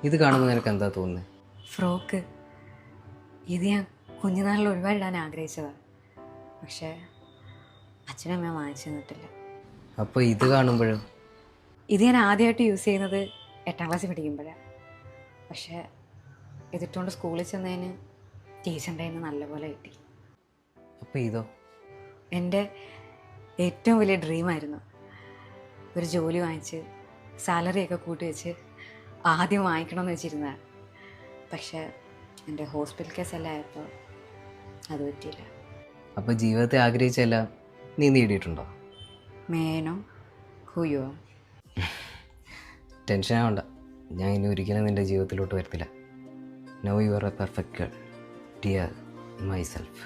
ഇത് കാണുമ്പോൾ നിനക്ക് എന്താ തോന്നുന്നത്? ഫ്രോക്ക് ഇത് ഞാൻ കുഞ്ഞുനാളിൽ ഒരുപാട് ഇടാൻ ആഗ്രഹിച്ചതാണ്. പക്ഷേ അച്ഛനും അമ്മ വാങ്ങിച്ചു തന്നിട്ടില്ല. അപ്പോൾ ഇത് കാണുമ്പോഴും ഇത് ഞാൻ ആദ്യമായിട്ട് യൂസ് ചെയ്യുന്നത് 8ാം ക്ലാസ്സിൽ പഠിക്കുമ്പോഴാണ്. പക്ഷേ ഇതിട്ടുകൊണ്ട് സ്കൂളിൽ ചെന്നതിന് ടീച്ചറിൻ്റെ കയ്യിൽ നിന്ന് നല്ലപോലെ കിട്ടി. അപ്പോൾ ഇതോ? എൻ്റെ ഏറ്റവും വലിയ ഡ്രീമായിരുന്നു ഒരു ജോലി വാങ്ങിച്ച് സാലറിയൊക്കെ കൂട്ടി വെച്ച് ആദ്യം വാങ്ങിക്കണമെന്ന് വെച്ചിരുന്നതാണ്. പക്ഷേ എൻ്റെ ഹോസ്പിറ്റൽ കേസെല്ലാം ആയപ്പോൾ അത് പറ്റിയില്ല. അപ്പോൾ ജീവിതത്തെ ആഗ്രഹിച്ചെല്ലാം നീ നേടിയിട്ടുണ്ടോ? മേനോ ഹുയോ ടെൻഷൻ ആവണ്ട, ഞാൻ ഇനി ഒരിക്കലും നിൻ്റെ ജീവിതത്തിലോട്ട് വരത്തില്ല. Now you are A perfect girl, dear my self.